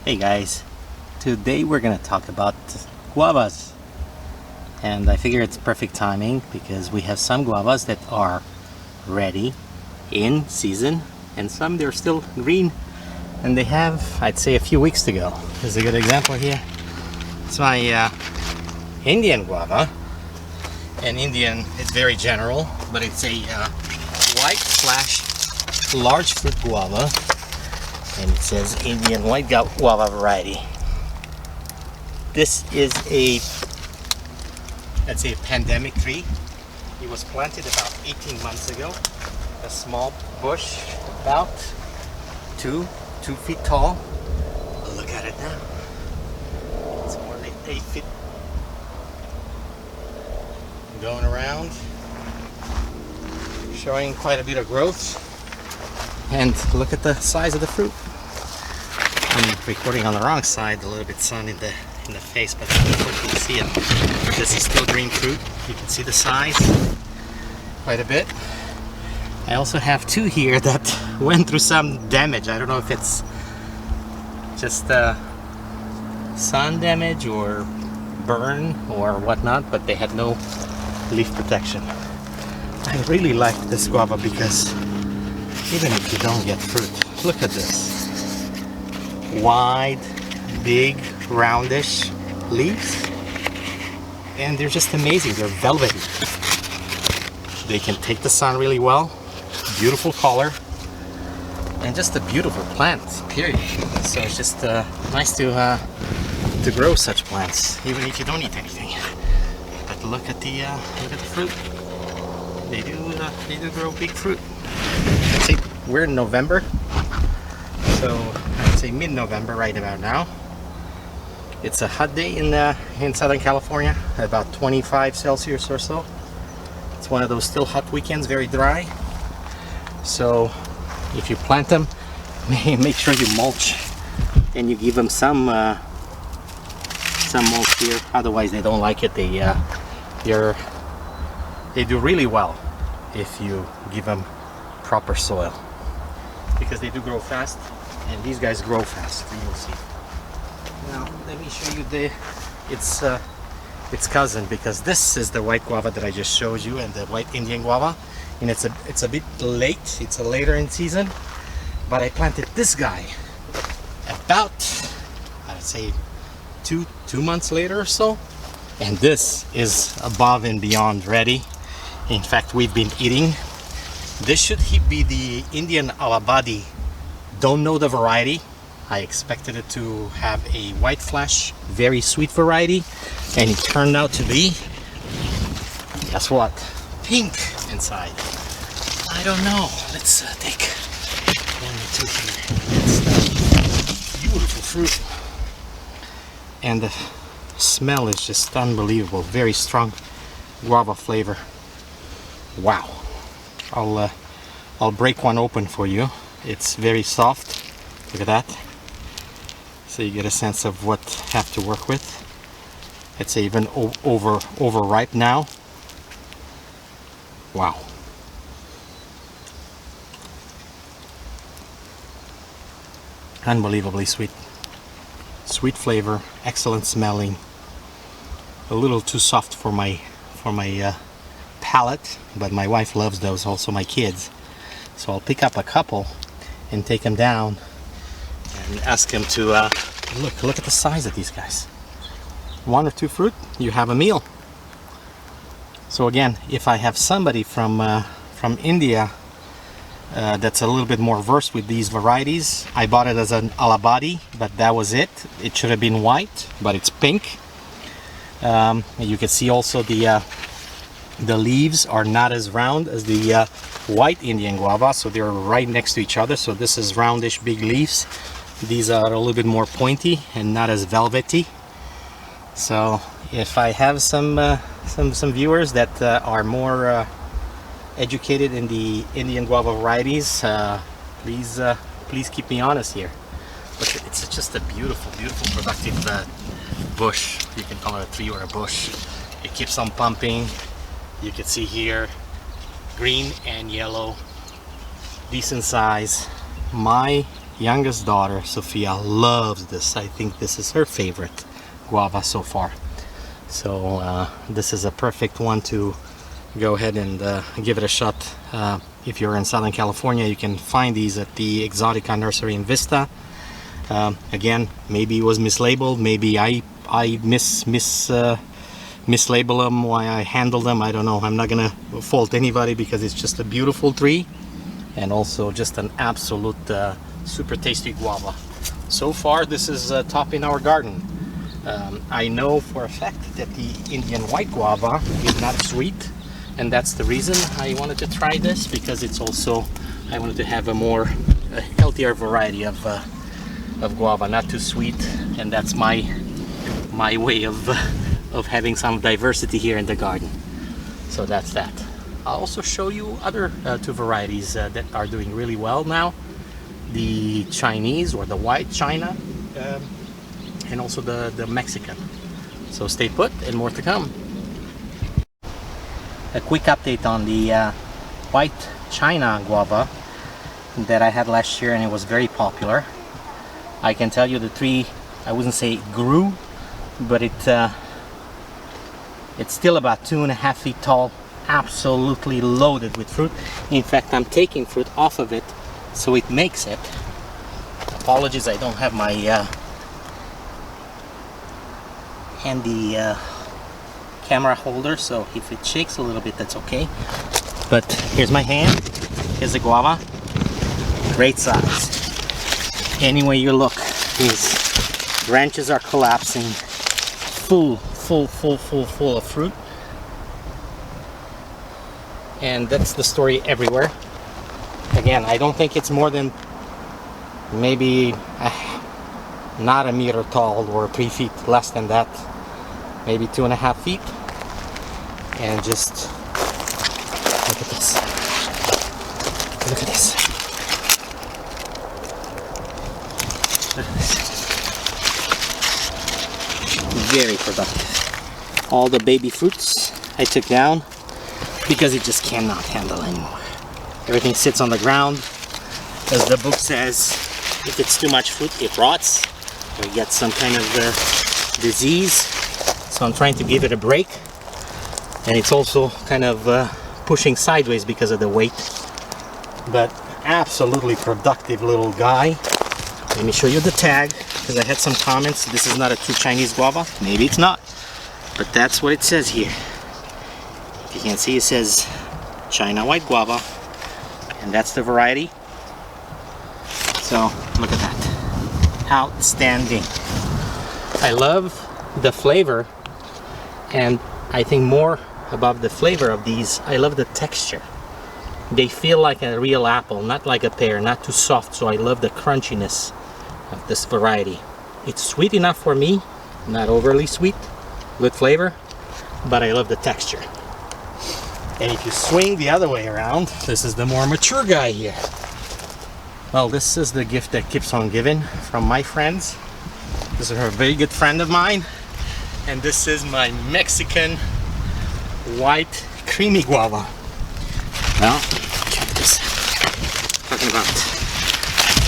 Hey guys, today we're gonna talk about guavas, and I figure it's perfect timing because we have some guavas that are ready in season and some they're still green and they have, I'd say, a few weeks to go. Here's a good example here. It's my Indian guava, and Indian is very general, but it's a white slash large fruit guava. And it says Indian white guava variety. This is let's say a pandemic tree. It was planted about 18 months ago. A small bush, about two feet tall. Look at it now. It's more like 8 feet. Going around, showing quite a bit of growth. And look at the size of the fruit. I'm recording on the wrong side, a little bit sun in the face, but you can see it. This is still green fruit. You can see the size quite a bit. I also have two here that went through some damage. I don't know if it's just sun damage or burn or whatnot, but they had no leaf protection. I really like this guava because even if you don't get fruit, look at this. Wide, big, roundish leaves. And they're just amazing. They're velvety. They can take the sun really well. Beautiful color. And just a beautiful plant, period. So it's just nice to grow such plants, even if you don't eat anything. But look at the fruit. They do grow big fruit. I'd say we're in November, so I'd say mid-November right about now. It's a hot day in Southern California, about 25 Celsius or so. It's one of those still hot weekends, very dry. So if you plant them, make sure you mulch and you give them some mulch here. Otherwise, they don't like it. They do really well if you give them proper soil, because they do grow fast, and these guys grow fast. You'll see. Now let me show you its cousin, because this is the white guava that I just showed you, and the white Indian guava, and it's a bit late. It's a later in season, but I planted this guy about, I'd say, two months later or so, and this is above and beyond ready. In fact, we've been eating. This should be the Indian Alabadi. Don't know the variety. I expected it to have a white flesh, very sweet variety, and it turned out to be, guess what? Pink inside. I don't know. Let's take one or two here. It's beautiful fruit, and the smell is just unbelievable. Very strong guava flavor. Wow. I'll break one open for you. It's very soft. Look at that. So you get a sense of what I have to work with. It's even overripe now. Wow. Unbelievably sweet. Sweet flavor, excellent smelling. A little too soft for my palate, but my wife loves those, also my kids. So I'll pick up a couple and take them down and ask them to look at the size of these guys. One or two fruit, you have a meal. So again, if I have somebody from India that's a little bit more versed with these varieties, I bought it as an Alabadi, but that was it. It should have been white, but it's pink. You can see also the leaves are not as round as the white Indian guava, so they're right next to each other. So this is roundish, big leaves. These are a little bit more pointy and not as velvety. So if I have some viewers that are more educated in the Indian guava varieties, please keep me honest here. But it's just a beautiful, productive bush. You can call it a tree or a bush. It keeps on pumping. You can see here, green and yellow, decent size. My youngest daughter, Sophia, loves this. I think this is her favorite guava so far. So this is a perfect one to go ahead and give it a shot. If you're in Southern California, you can find these at the Exotica Nursery in Vista. Again, maybe it was mislabeled, maybe I mislabel them while I handle them. I don't know. I'm not gonna fault anybody because it's just a beautiful tree and also just an absolute super tasty guava. So far this is top in our garden. I know for a fact that the Indian white guava is not sweet, and that's the reason I wanted to try this, because it's also, I wanted to have a healthier variety of guava, not too sweet, and that's my way of having some diversity here in the garden. So that's that. I'll also show you other two varieties that are doing really well now. The Chinese, or the white China, and also the Mexican. So stay put, and more to come. A quick update on the white China guava that I had last year, and it was very popular. I can tell you the tree, I wouldn't say it grew, but it's still about 2.5 feet tall, absolutely loaded with fruit. In fact, I'm taking fruit off of it so it makes it. Apologies, I don't have my handy camera holder, so if it shakes a little bit, that's okay. But here's my hand, here's the guava, great size. Any way you look, these branches are collapsing, full of fruit. And that's the story everywhere. Again, I don't think it's more than maybe not a meter tall, or 3 feet, less than that, maybe 2.5 feet. And just look at this. Look at this. Look at this. Very productive. All the baby fruits I took down because it just cannot handle anymore. Everything sits on the ground. As the book says, if it's too much fruit, it rots or you get some kind of disease. So I'm trying to give it a break. And it's also kind of pushing sideways because of the weight. But absolutely productive little guy. Let me show you the tag, because I had some comments. This is not a true Chinese guava. Maybe it's not, but that's what it says here. If you can see, it says China white guava, and that's the variety. So look at that, outstanding. I love the flavor, and I think more above the flavor of these, I love the texture. They feel like a real apple, not like a pear, not too soft, so I love the crunchiness of this variety. It's sweet enough for me, not overly sweet, good flavor, but I love the texture. And if you swing the other way around, this is the more mature guy here. Well, this is the gift that keeps on giving from my friends. This is a very good friend of mine, and this is my Mexican white creamy guava. Well, check this out. Talking about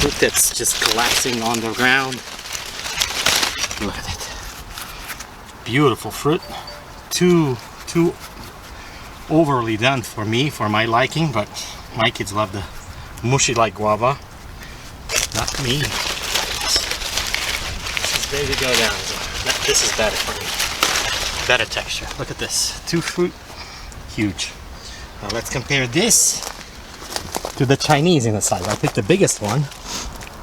fruit that's just collapsing on the ground. Look at it. Beautiful fruit. Too overly done for me, for my liking, but my kids love the mushy like guava. Not me. This is ready to go down. This is better for me. Better texture. Look at this. 2 fruit. Huge. Now let's compare this to the Chinese in the size. I picked the biggest one,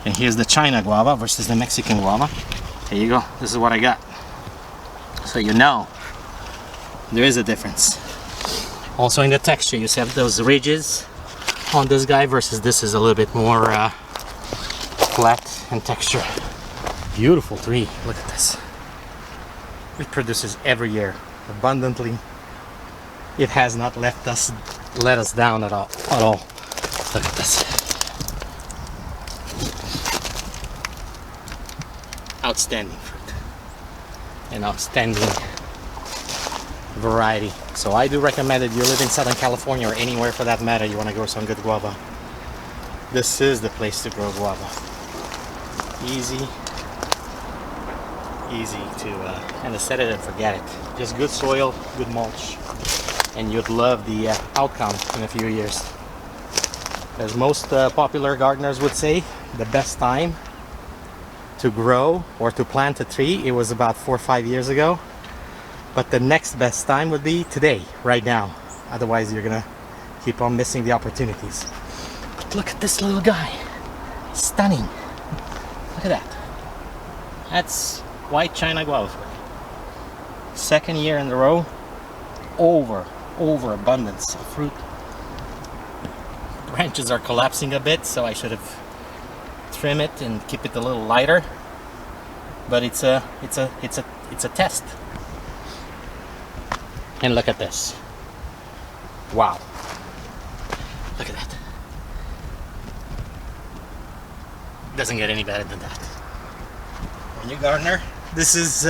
and here's the China guava versus the Mexican guava. There you go. This is what I got. So you know there is a difference. Also in the texture, you have those ridges on this guy versus this is a little bit more flat in texture. Beautiful tree. Look at this. It produces every year abundantly. It has not let us down at all. Look at this. Outstanding fruit. An outstanding variety. So I do recommend it. You live in Southern California or anywhere for that matter, you want to grow some good guava. This is the place to grow guava. Easy to kind of set it and forget it. Just good soil, good mulch, and you'd love the outcome in a few years. As most popular gardeners would say, the best time to grow or to plant a tree, it was about 4 or 5 years ago. But the next best time would be today, right now. Otherwise, you're gonna keep on missing the opportunities. But look at this little guy. Stunning. Look at that. That's white China guava for you. Second year in a row, overabundance of fruit. Branches are collapsing a bit, so I should have trimmed it and keep it a little lighter. But it's a test. And look at this. Wow. Look at that. Doesn't get any better than that. When you gardener, this is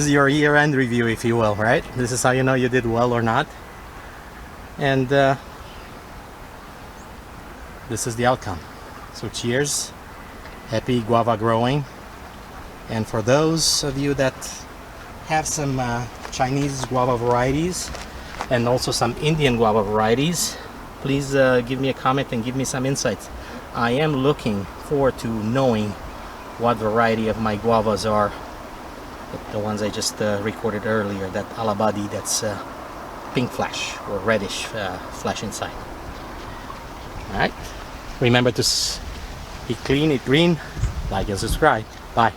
your year-end review, if you will, right? This is how you know you did well or not. And this is the outcome. So cheers. Happy guava growing. And for those of you that have some Chinese guava varieties and also some Indian guava varieties, please give me a comment and give me some insights. I am looking forward to knowing what variety of my guavas are. The ones I just recorded earlier, that Alabadi, that's pink flesh or reddish flesh inside. Alright, remember to eat clean, eat green, like and subscribe. Bye.